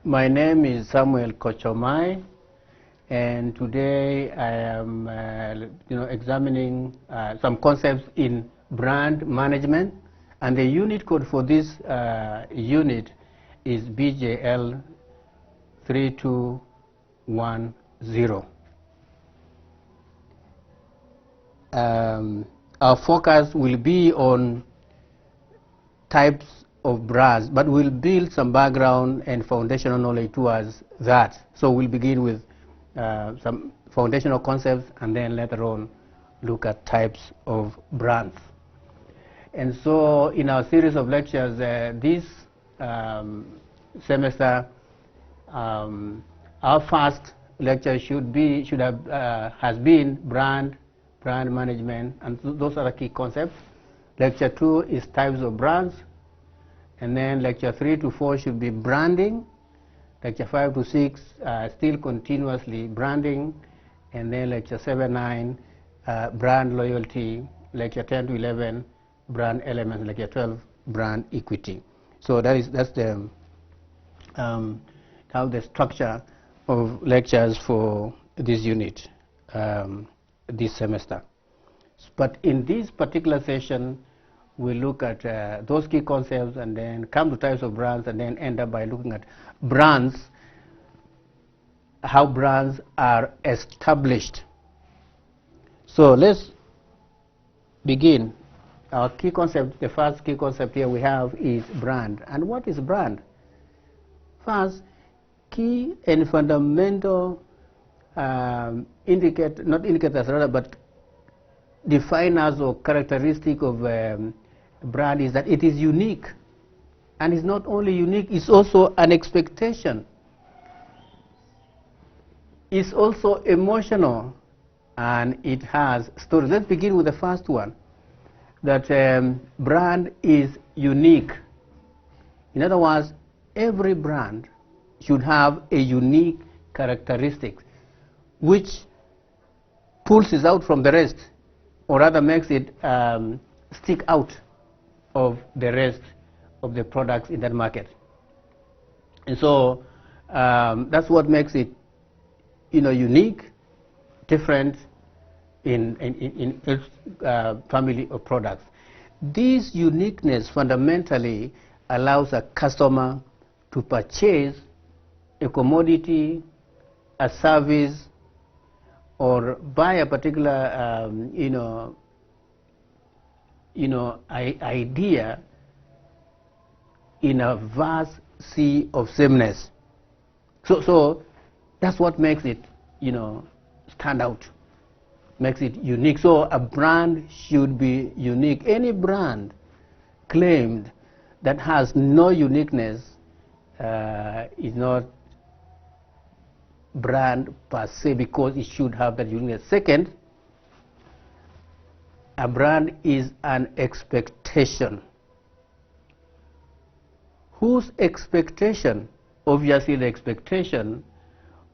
My name is Samuel Kochomai, and today I am examining some concepts in brand management, and the unit code for this unit is BJL3210. Our focus will be on types of brands, but we'll build some background and foundational knowledge towards that. So we'll begin with some foundational concepts, and then later on look at types of brands. And so in our series of lectures this semester, our first lecture has been brand management, and those are the key concepts. Lecture 2 is types of brands, and then lecture 3 to 4 should be branding. Lecture 5 to 6 still continuously branding, and then lecture 7, 9 brand loyalty. Lecture 10 to 11 brand elements. Lecture 12 brand equity. So that's the how the structure of lectures for this unit this semester. But in this particular session, we look at those key concepts and then come to types of brands, and then end up by looking at brands, how brands are established. So let's begin. Our key concept, the first key concept here we have is brand. And what is brand? First, key and fundamental indicators rather, but definers or characteristic of brand is that it is unique, and it's not only unique, it's also an expectation. It's also emotional, and it has stories. Let's begin with the first one, that brand is unique. In other words, every brand should have a unique characteristic which pulls it out from the rest, or rather makes it stick out of the rest of the products in that market. And so that's what makes it unique, different in its family of products. This uniqueness fundamentally allows a customer to purchase a commodity, a service, or buy a particular idea in a vast sea of sameness. So that's what makes it stand out, makes it unique. So a brand should be unique. Any brand claimed that has no uniqueness is not brand per se, because it should have that uniqueness. Second, a brand is an expectation. Whose expectation? Obviously the expectation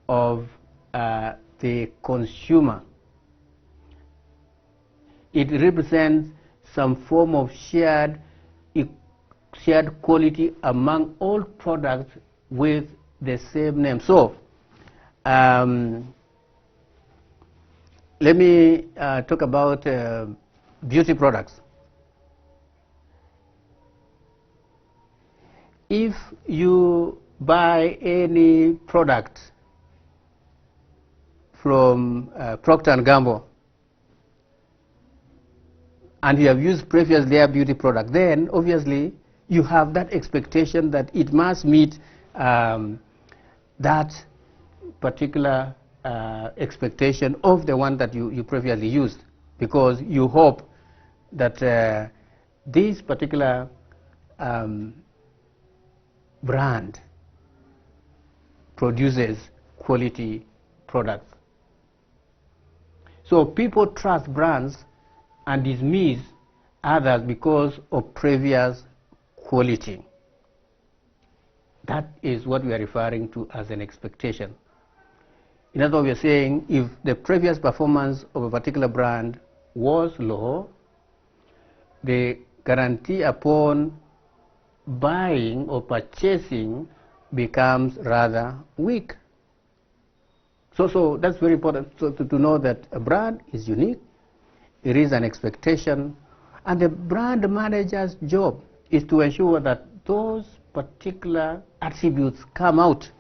of the consumer. It represents some form of shared quality among all products with the same name. So let me talk about beauty products. If you buy any product from Procter & Gamble, and you have used previously their beauty product, then obviously you have that expectation that it must meet that particular expectation of the one that you previously used, because you hope that this particular brand produces quality products. So people trust brands and dismiss others because of previous quality. That is what we are referring to as an expectation. In other words, we are saying if the previous performance of a particular brand was low, the guarantee upon buying or purchasing becomes rather weak. So that's very important, so to know that a brand is unique, it is an expectation, and the brand manager's job is to ensure that those particular attributes come out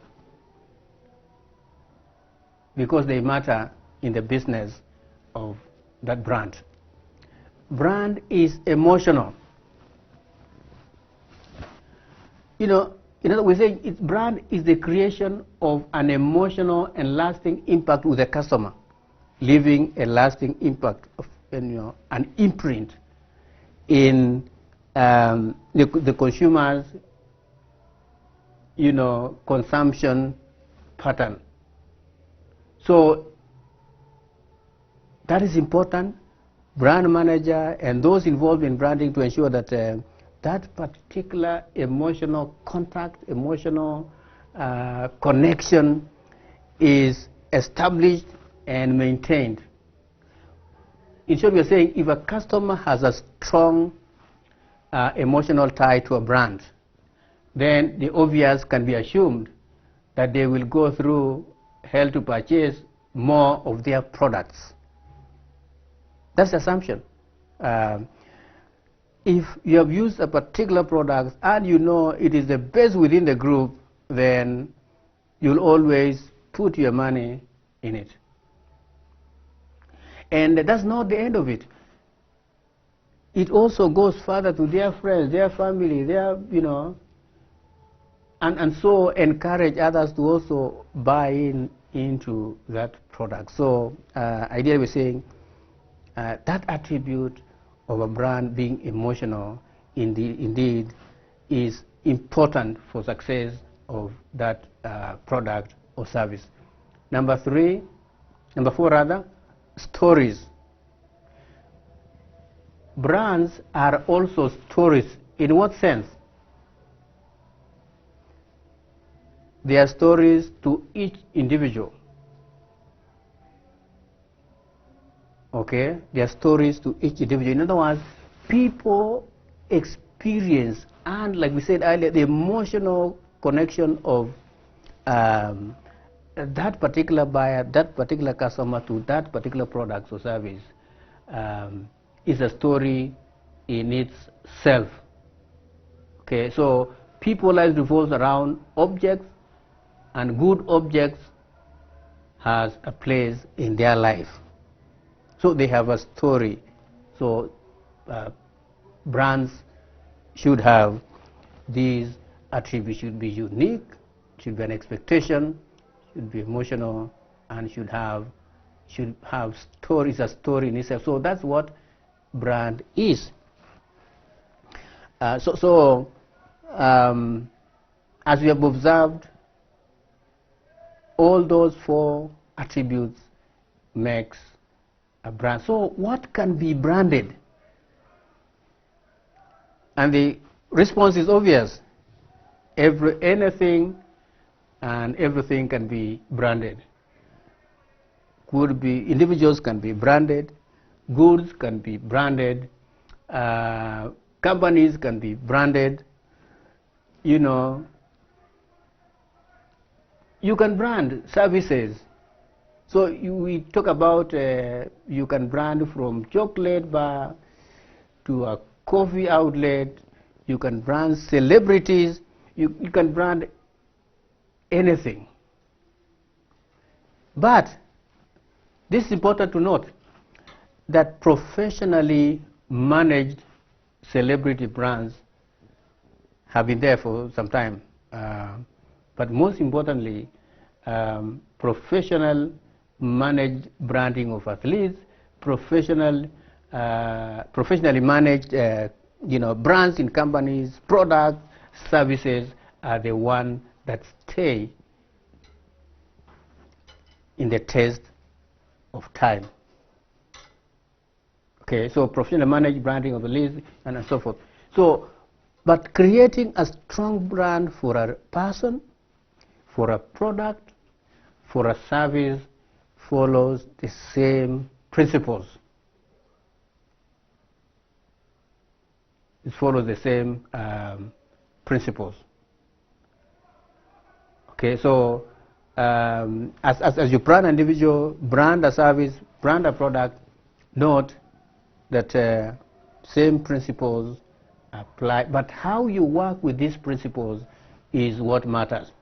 because they matter in the business of that brand. Brand is emotional. You know, we say brand is the creation of an emotional and lasting impact with the customer, leaving a lasting impact of, an imprint in the consumer's, consumption pattern. So that is important. Brand manager and those involved in branding to ensure that that particular emotional contact, emotional connection is established and maintained. In short, we are saying if a customer has a strong emotional tie to a brand, then the obvious can be assumed that they will go through hell to purchase more of their products. That's the assumption. If you have used a particular product and you know it is the best within the group, then you'll always put your money in it. And that's not the end of it. It also goes further to their friends, their family, their, and so encourage others to also buy into that product. So ideally we're saying that attribute of a brand being emotional indeed is important for success of that product or service. Number four, stories. Brands are also stories. In what sense? They are stories to each individual. Okay, they are stories to each individual. In other words, people experience, and like we said earlier, the emotional connection of that particular buyer, that particular customer to that particular product or service is a story in itself. Okay, so people's lives revolves around objects, and good objects has a place in their life. So they have a story. So brands should have these attributes, should be unique, should be an expectation, should be emotional, and should have stories, a story in itself. So that's what brand is. As we have observed, all those four attributes makes a brand. So what can be branded? And the response is obvious. Anything and everything can be branded. Individuals can be branded, goods can be branded, companies can be branded. You can brand services. So we talk about you can brand from chocolate bar to a coffee outlet. You can brand celebrities. You can brand anything. But this is important to note that professionally managed celebrity brands have been there for some time. But most importantly, professionally managed branding of athletes, professionally managed brands in companies, products, services are the ones that stay in the test of time. Okay, so professionally managed branding of the list and so forth. So, but creating a strong brand for a person, for a product, for a service follows the same principles. It follows the same principles. Okay, so as you brand an individual, brand a service, brand a product, note that same principles apply, but how you work with these principles is what matters.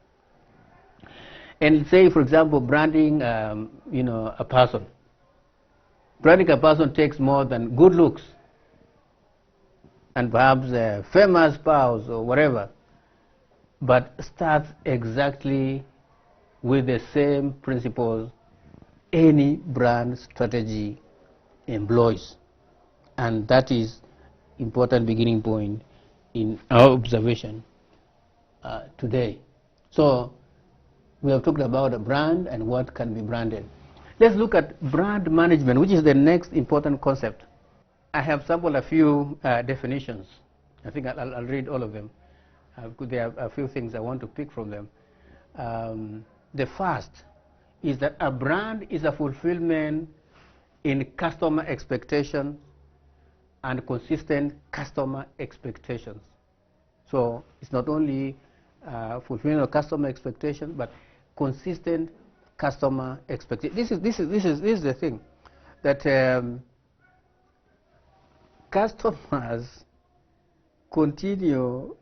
And say, for example, branding, a person. Branding a person takes more than good looks and perhaps a famous spouse or whatever, but starts exactly with the same principles any brand strategy employs. And that is important beginning point in our observation today. So we have talked about a brand and what can be branded. Let's look at brand management, which is the next important concept. I have sampled a few definitions. I think I'll read all of them. There are a few things I want to pick from them. The first is that a brand is a fulfillment in customer expectations and consistent customer expectations. So it's not only fulfilling of customer expectations, but consistent customer expectations. This is the thing that customers continue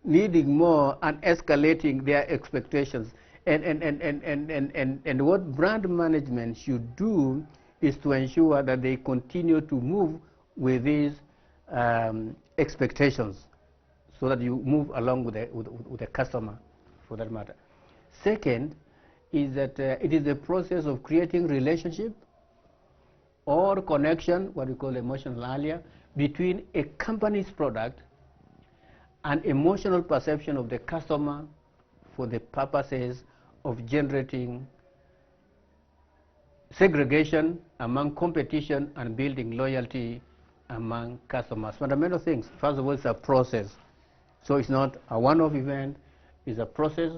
needing more and escalating their expectations. And what brand management should do is to ensure that they continue to move with these expectations, so that you move along with the customer, for that matter. Second is that it is the process of creating relationship or connection, what we call emotional earlier, between a company's product and emotional perception of the customer for the purposes of generating segregation among competition and building loyalty among customers. Fundamental things. First of all, it's a process. So it's not a one-off event, it's a process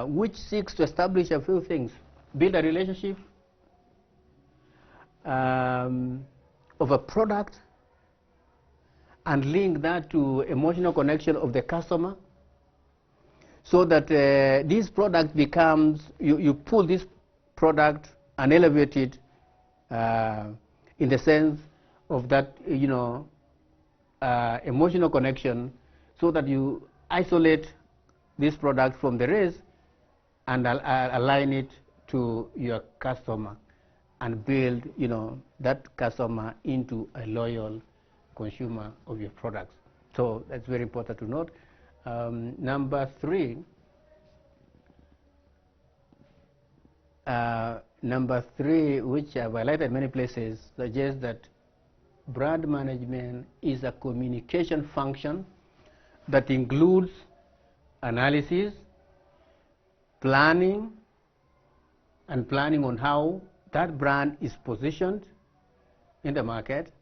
which seeks to establish a few things. Build a relationship of a product and link that to emotional connection of the customer, so that this product becomes, you pull this product and elevate it in the sense of that, emotional connection, so that you isolate this product from the rest and align it to your customer and build, that customer into a loyal consumer of your products. So that's very important to note. Number three, which I've highlighted many places, suggests that brand management is a communication function that includes analysis, planning on how that brand is positioned in the market,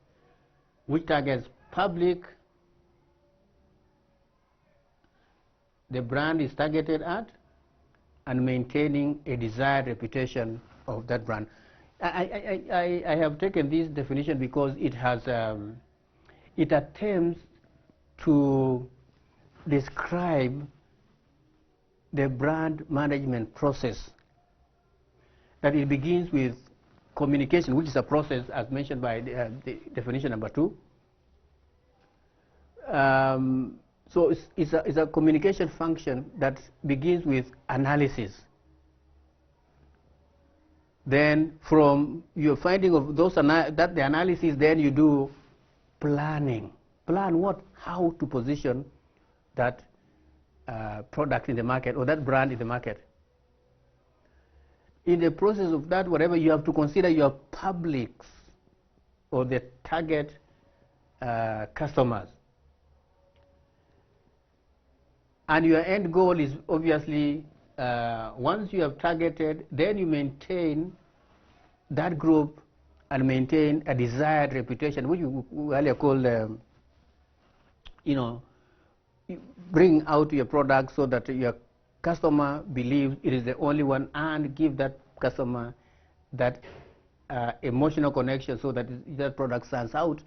which targets public the brand is targeted at, and maintaining a desired reputation of that brand. I have taken this definition because it has it attempts to describe the brand management process. That it begins with communication, which is a process as mentioned by the definition number 2. So it's a communication function that begins with analysis. Then from your finding of those the analysis, then you do planning. Plan what? How to position that product in the market or that brand in the market. In the process of that, whatever, you have to consider your publics or the target customers. And your end goal is obviously, once you have targeted, then you maintain that group and maintain a desired reputation, which you earlier call, bring out your product so that your customer believes it is the only one, and give that customer that emotional connection so that that product stands out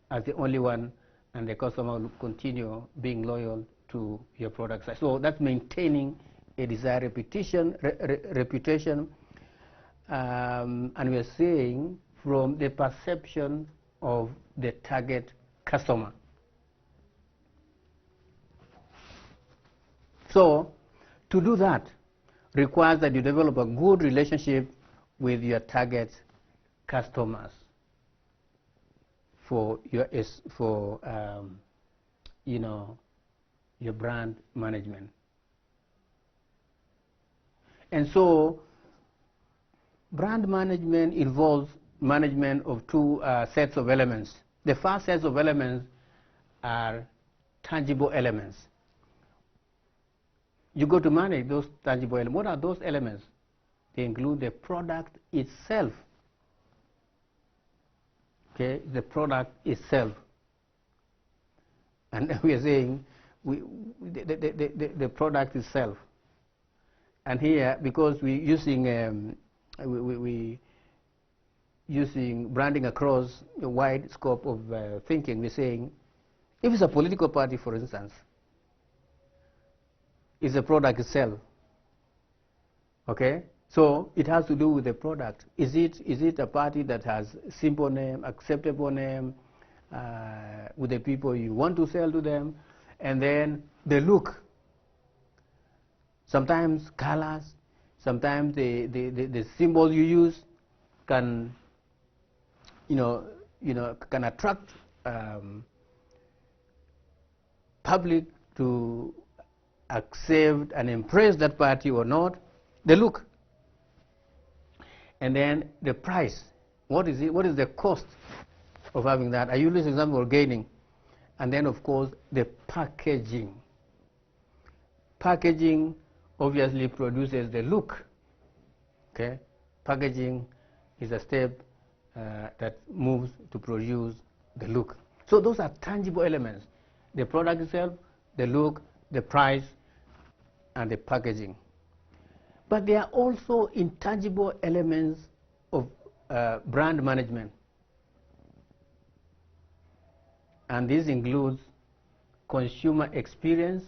as the only one, and the customer will continue being loyal to your product. So that's maintaining a desired reputation, and we are saying from the perception of the target customer. So to do that requires that you develop a good relationship with your target customers for your your brand management. And so brand management involves management of two sets of elements. The first set of elements are tangible elements. You go to manage those tangible elements. What are those elements? They include the product itself. Okay, the product itself. And we are saying the product itself. And here, because we're using using branding across a wide scope of thinking, we're saying, if it's a political party, for instance, it's the product itself. Okay, so it has to do with the product. Is it a party that has simple name, acceptable name, with the people you want to sell to them, and then the look. Sometimes colors, sometimes the symbols you use can can attract public to accept and embrace that party or not. The look, and then the price. What is it? What is the cost of having that? I use this example of gaining, and then of course the packaging. Packaging obviously produces the look. Okay, packaging is a step that moves to produce the look. So those are tangible elements: the product itself, the look, the price, and the packaging. But there are also intangible elements of brand management, and this includes consumer experience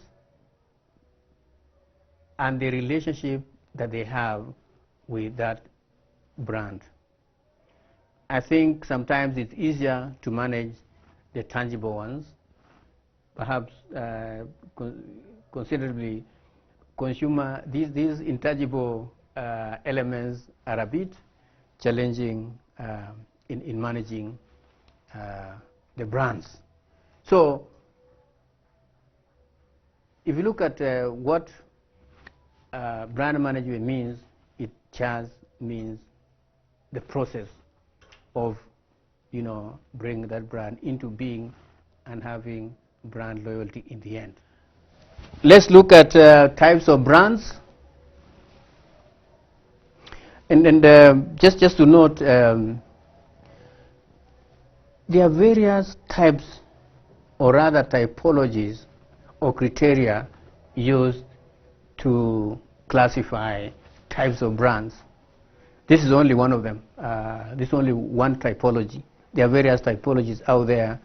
and the relationship that they have with that brand. I think sometimes it's easier to manage the tangible ones, perhaps considerably. Consumer, these intangible elements are a bit challenging in managing the brands. So if you look at what brand management means, it just means the process of bringing that brand into being and having brand loyalty in the end. Let's look at types of brands. And just to note, there are various types, or rather typologies or criteria used to classify types of brands. This is only one of them. This is only one typology. There are various typologies out there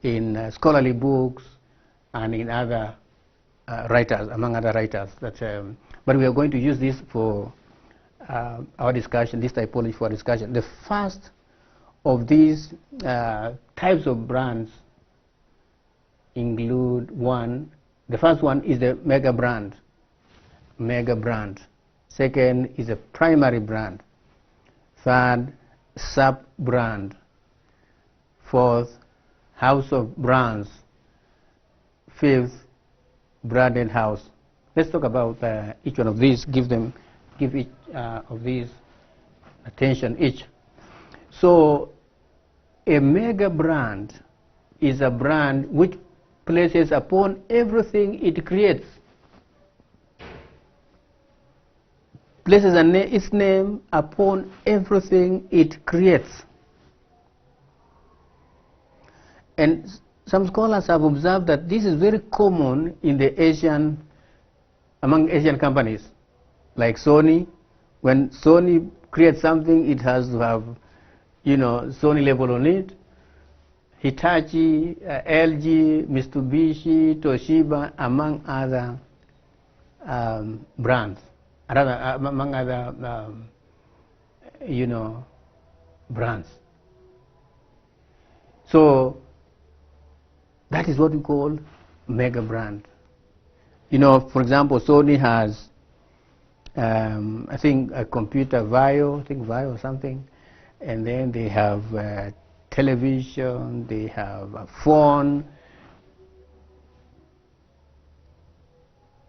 in scholarly books and in other writers, among other writers. But we are going to use this for our discussion, this typology for discussion. The first of these types of brands include the first one is the mega brand. Mega brand. Second is a primary brand. Third, sub brand. Fourth, house of brands. Fifth, branded house. Let's talk about each one of these. Give each of these attention each. So a mega brand is a brand which places upon everything it creates, places its name upon everything it creates. And some scholars have observed that this is very common in the among Asian companies, like Sony. When Sony creates something, it has to have, Sony label on it. Hitachi, LG, Mitsubishi, Toshiba, among other brands, among other brands. So that is what we call mega brand. For example, Sony has, I think, a computer Vio, or something, and then they have television, they have a phone,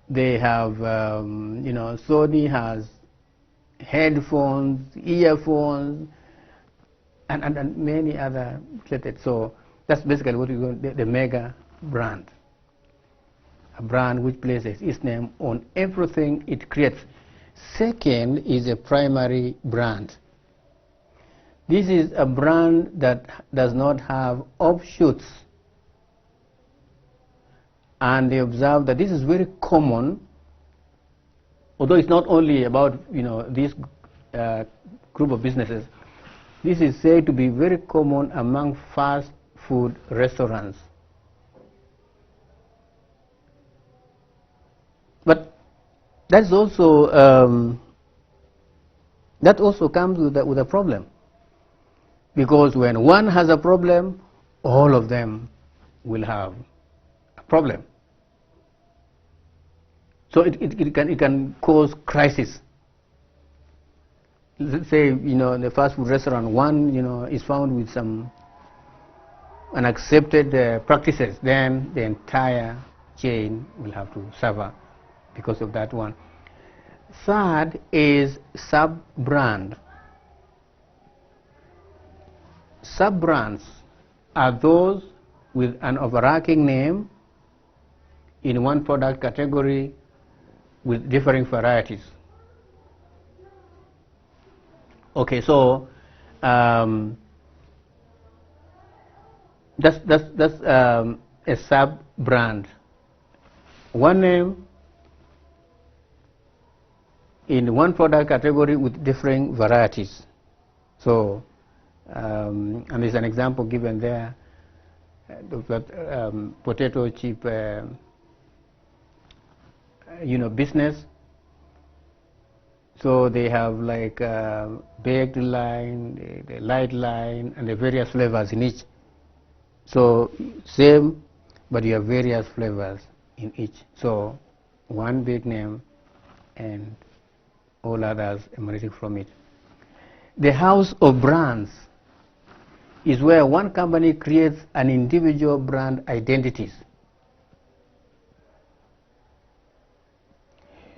they have, Sony has headphones, earphones, and many other related. So that's basically what we call the mega brand. A brand which places its name on everything it creates. Second is a primary brand. This is a brand that does not have offshoots. And they observe that this is very common, although it's not only about this group of businesses. This is said to be very common among fast food restaurants. But that's also that also comes with a problem, because when one has a problem, all of them will have a problem. So it can cause crisis. Let's say in the fast food restaurant, one is found with some unaccepted practices, then the entire chain will have to suffer because of that one. Third is sub-brand. Sub-brands are those with an overarching name in one product category with differing varieties. Okay, so that's a sub-brand. One name in one product category with differing varieties. So, and there's an example given there. Potato chip, business. So they have like baked line, the light line, and the various flavors in each. So same, but you have various flavors in each. So one big name and all others emanating from it. The house of brands is where one company creates an individual brand identities.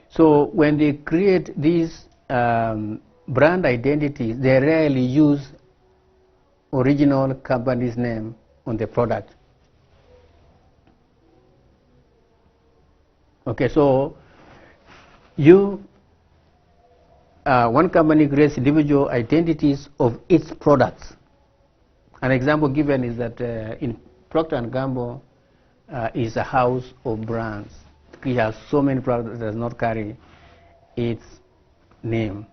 So when they create these brand identities, they rarely use original company's name on the product. Okay, so one company creates individual identities of its products. An example given is that in Procter & Gamble is a house of brands. It has so many products that does not carry its name.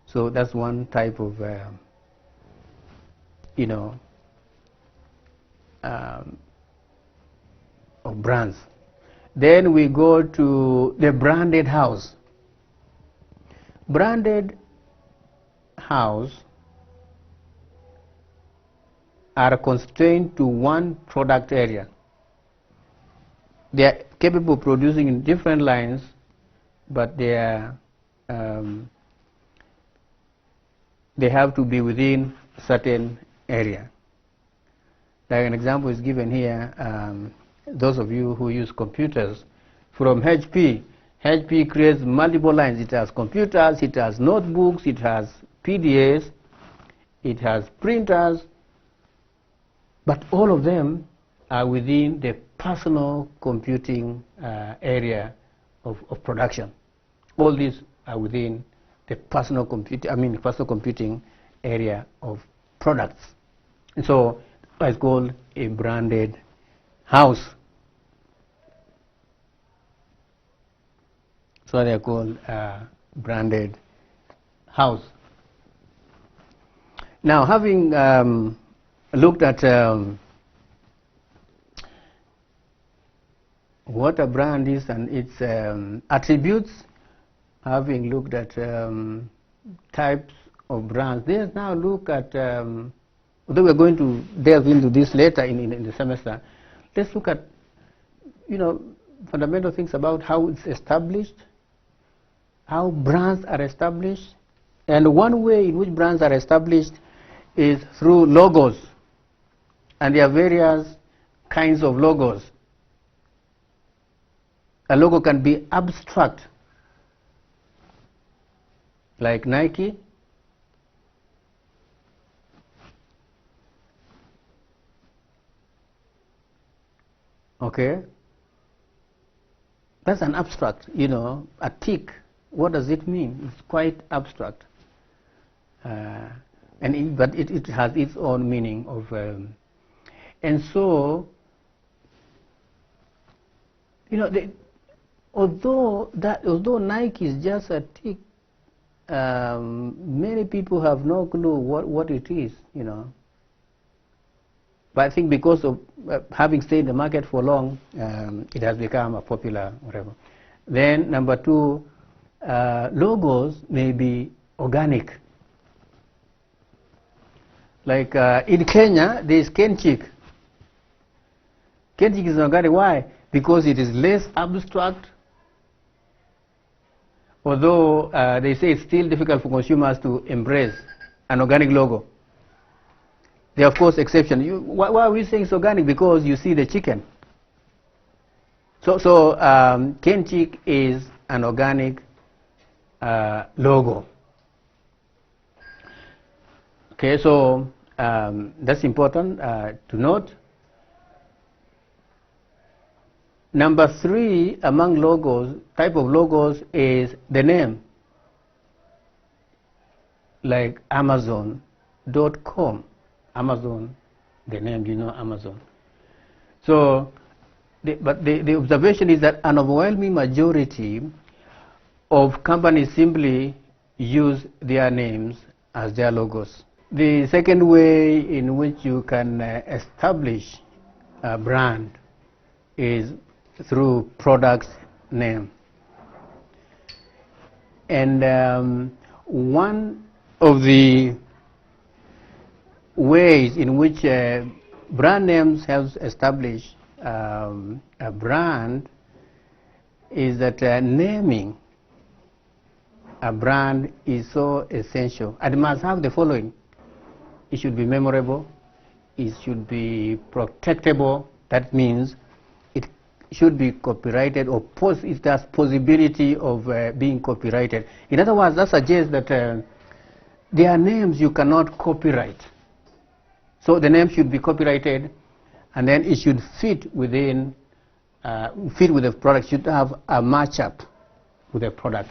So that's one type of, of brands. Then we go to the branded house. Branded house are constrained to one product area. They are capable of producing in different lines, but they are they have to be within a certain area. Like an example is given here. Those of you who use computers, from HP creates multiple lines. It has computers, it has notebooks, it has PDAs, it has printers, but all of them are within the personal computing area of production. All these are within the personal computing area of products. And so it's called a branded house. So they are called branded house. Now, having looked at what a brand is and its attributes, having looked at types of brands, let's now look at, although we're going to delve into this later in the semester, let's look at, fundamental things about how it's established, how brands are established, and one way in which brands are established is through logos, and there are various kinds of logos. A logo can be abstract, like Nike, okay? That's an abstract, a tick. What does it mean? It's quite abstract. But it has its own meaning of, and so, although Nike is just a tick, many people have no clue what it is, But I think because of having stayed in the market for long, it has become a popular whatever. Then number two, logos may be organic. Like in Kenya, there is Kenchik. Kenchik is organic. Why? Because it is less abstract. Although they say it's still difficult for consumers to embrace an organic logo. There are, of course, exceptions. Why are we saying it's organic? Because you see the chicken. So Kenchik is an organic logo. Okay, so that's important to note. Number three among logos, type of logos, is the name. Like Amazon.com. Amazon, the name, Amazon. So, but the observation is that an overwhelming majority of companies simply use their names as their logos. The second way in which you can establish a brand is through product name. And one of the ways in which brand names help establish a brand is that naming a brand is so essential. And it must have the following. It should be memorable. It should be protectable. That means it should be copyrighted, or it has possibility of being copyrighted. In other words, that suggests that there are names you cannot copyright. So the name should be copyrighted, and then it should fit within, fit with the product, should have a match-up with the product.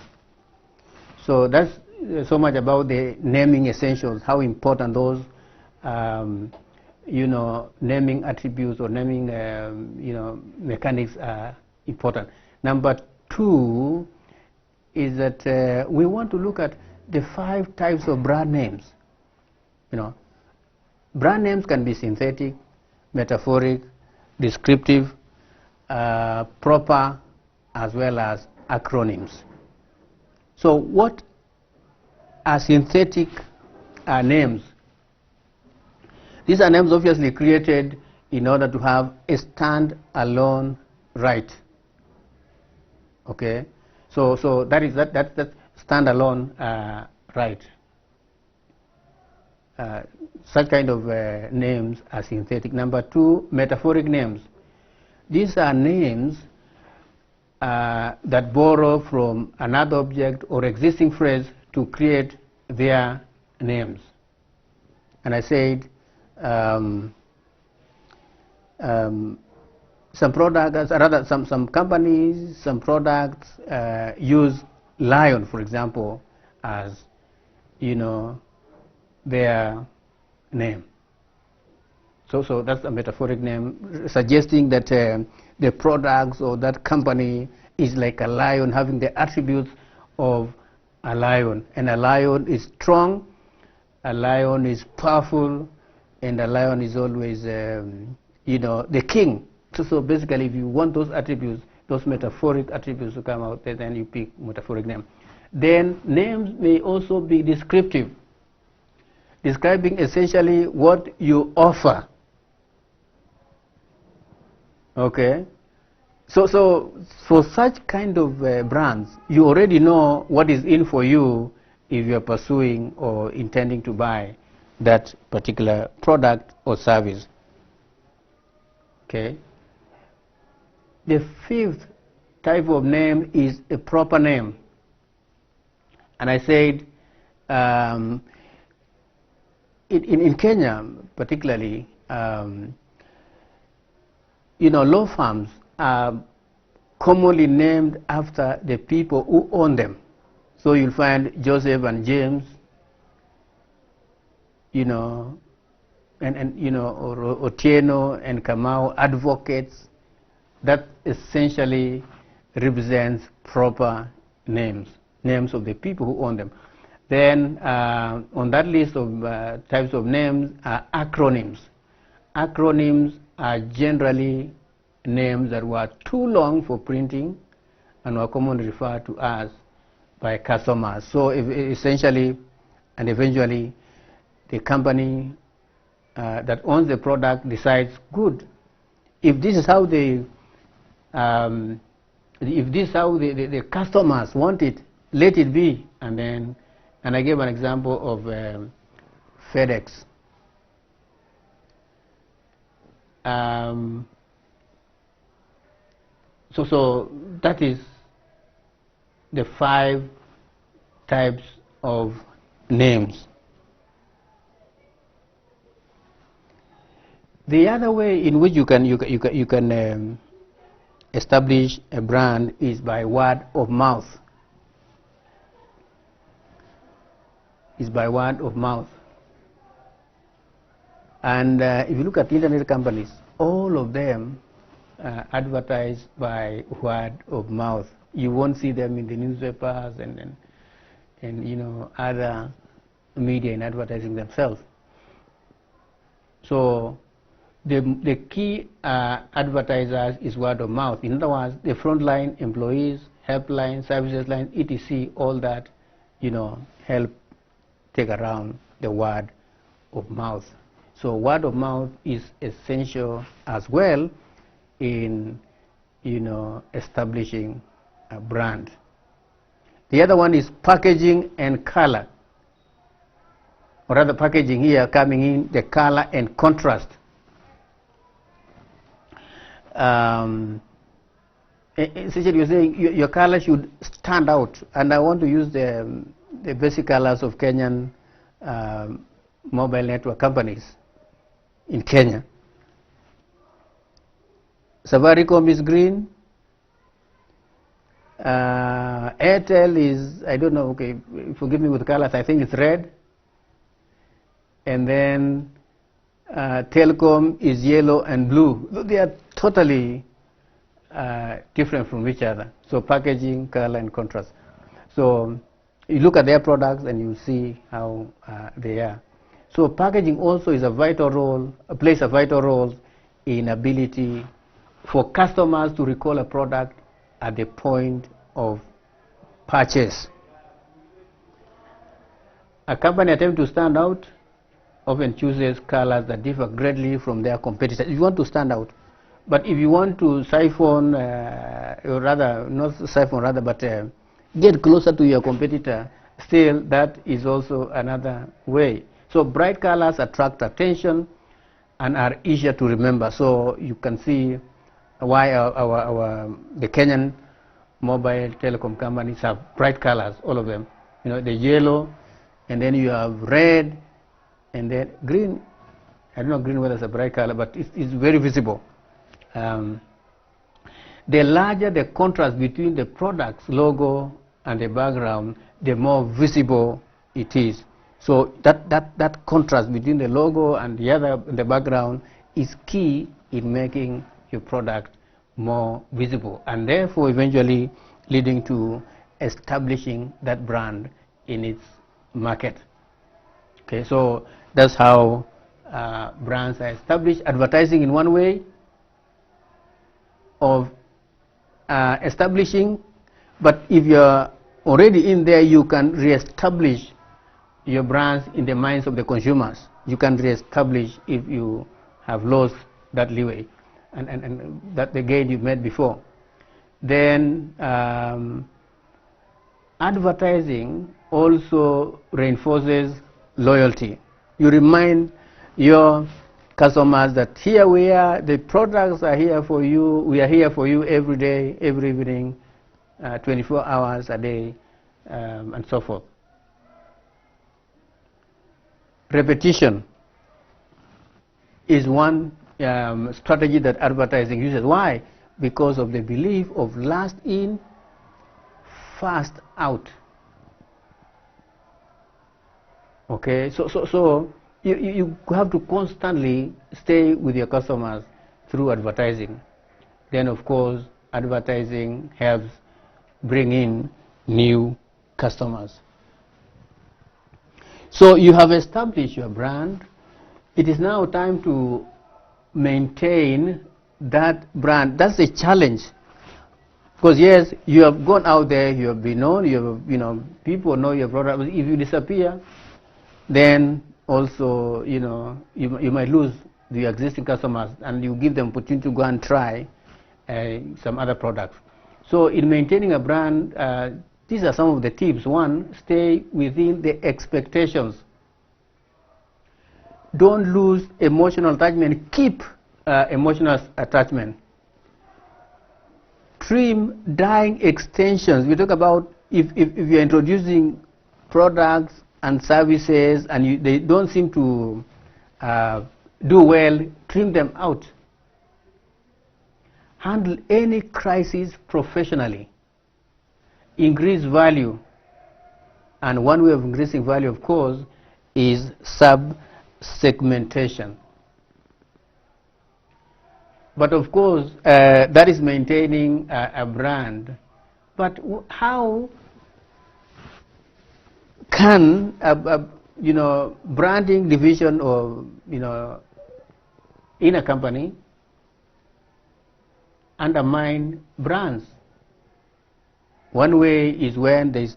So that's so much about the naming essentials, how important those, naming attributes or naming, mechanics are important. Number two is that we want to look at the 5 types of brand names. Brand names can be synthetic, metaphoric, descriptive, proper, as well as acronyms. So what are synthetic names? These are names obviously created in order to have a stand-alone right. Okay, so that's stand-alone right. Such kind of names are synthetic. Number two, metaphoric names. These are names that borrow from another object or existing phrase to create their names. And I said some products, rather some companies, some products use lion, for example, as their name. So that's a metaphoric name, suggesting that the products or that company is like a lion, having the attributes of a lion. And a lion is strong, a lion is powerful, and the lion is always, you know, the king. So basically, if you want those attributes, those metaphoric attributes to come out, then you pick metaphoric name. Then names may also be descriptive, describing essentially what you offer. Okay. So for such kind of brands, you already know what is in for you if you are pursuing or intending to buy that particular product or service. Okay. The fifth type of name is a proper name. And I said, in Kenya particularly, you know, law firms are commonly named after the people who own them. So you'll find Joseph and James, you know, and you know, or Otieno and Kamau, advocates. That essentially represents proper names, names of the people who own them. Then on that list of types of names are acronyms. Acronyms are generally names that were too long for printing and were commonly referred to as by customers. So essentially and eventually the company that owns the product decides, good, if this is how the customers want it, let it be. And I gave an example of FedEx. So that is the 5 types of names. The other way in which you can establish a brand is by word of mouth. Is by word of mouth. And if you look at internet companies, all of them advertise by word of mouth. You won't see them in the newspapers and you know, other media in advertising themselves. So the key advertisers is word of mouth. In other words, the frontline employees, helpline, services line, etc., all that, you know, help take around the word of mouth. So word of mouth is essential as well in, you know, establishing a brand. The other one is packaging and color, or rather packaging here coming in the color and contrast. Essentially you're saying your color should stand out, and I want to use the basic colors of Kenyan mobile network companies in Kenya. Safaricom is green. Airtel is, I don't know, okay, forgive me with the colors, I think it's red. And then Telcom is yellow and blue. They are totally different from each other. So packaging, color, and contrast. So you look at their products and you see how they are. So packaging also is a vital role, plays a vital role in ability for customers to recall a product at the point of purchase. A company attempting to stand out often chooses colors that differ greatly from their competitors. If you want to stand out, but if you want to siphon, or rather, not siphon, rather, but get closer to your competitor, still that is also another way. So bright colors attract attention and are easier to remember. So you can see why the Kenyan mobile telecom companies have bright colors, all of them. You know, the yellow, and then you have red, and then green. I don't know green whether it's a bright color, but it's very visible. The larger the contrast between the product's logo and the background, the more visible it is. So that contrast between the logo and the background is key in making your product more visible, and therefore eventually leading to establishing that brand in its market. Okay, so that's how brands are established. Advertising in one way of establishing, but if you're already in there, you can re-establish your brands in the minds of the consumers. You can re-establish if you have lost that leeway and that the gain you made before. Then advertising also reinforces loyalty. You remind your customers that here we are, the products are here for you, we are here for you every day, every evening, 24 hours a day, and so forth. Repetition is one strategy that advertising uses. Why? Because of the belief of last in, first out. Okay, so you have to constantly stay with your customers through advertising. Then, of course, advertising helps bring in new customers. So you have established your brand. It is now time to maintain that brand. That's a challenge. Because yes, you have gone out there, you have been known, people know your product. But if you disappear, then also, you might lose the existing customers, and you give them opportunity to go and try some other products. So in maintaining a brand, these are some of the tips. One, stay within the expectations. Don't lose emotional attachment. Keep emotional attachment. Trim dying extensions. We talk about if you're introducing products and services and they don't seem to do well, trim them out. Handle any crisis professionally. Increase value. And one way of increasing value, of course, is sub-segmentation. But of course, that is maintaining a brand. But how can branding division or in a company undermine brands? One way is when they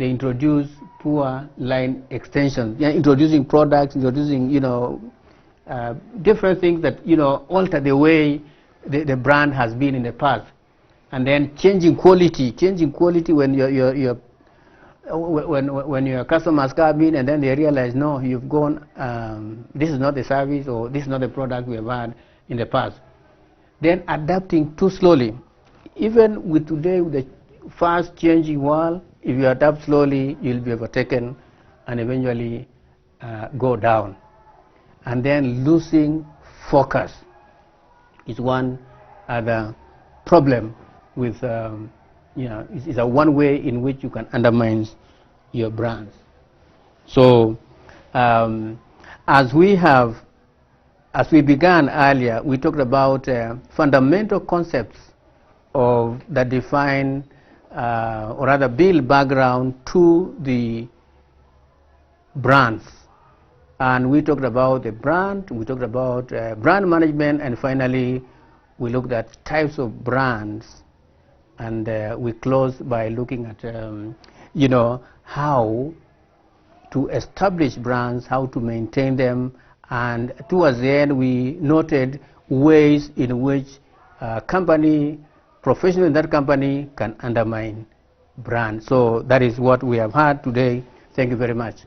introduce poor line extensions, introducing products, introducing different things that alter the way the brand has been in the past, and then changing quality when when your customers come in and then they realize, no, you've gone, this is not the service or this is not the product we have had in the past. Then adapting too slowly. Even with today, with the fast changing world, if you adapt slowly, you'll be overtaken and eventually go down. And then losing focus is one other problem with, is a one way in which you can undermine your brands. So, as we began earlier, we talked about fundamental concepts that define or rather build background to the brands. And we talked about the brand, we talked about brand management, and finally we looked at types of brands. And we closed by looking at how to establish brands, how to maintain them, and towards the end we noted ways in which a company, professionals in that company, can undermine brands. So that is what we have had today. Thank you very much.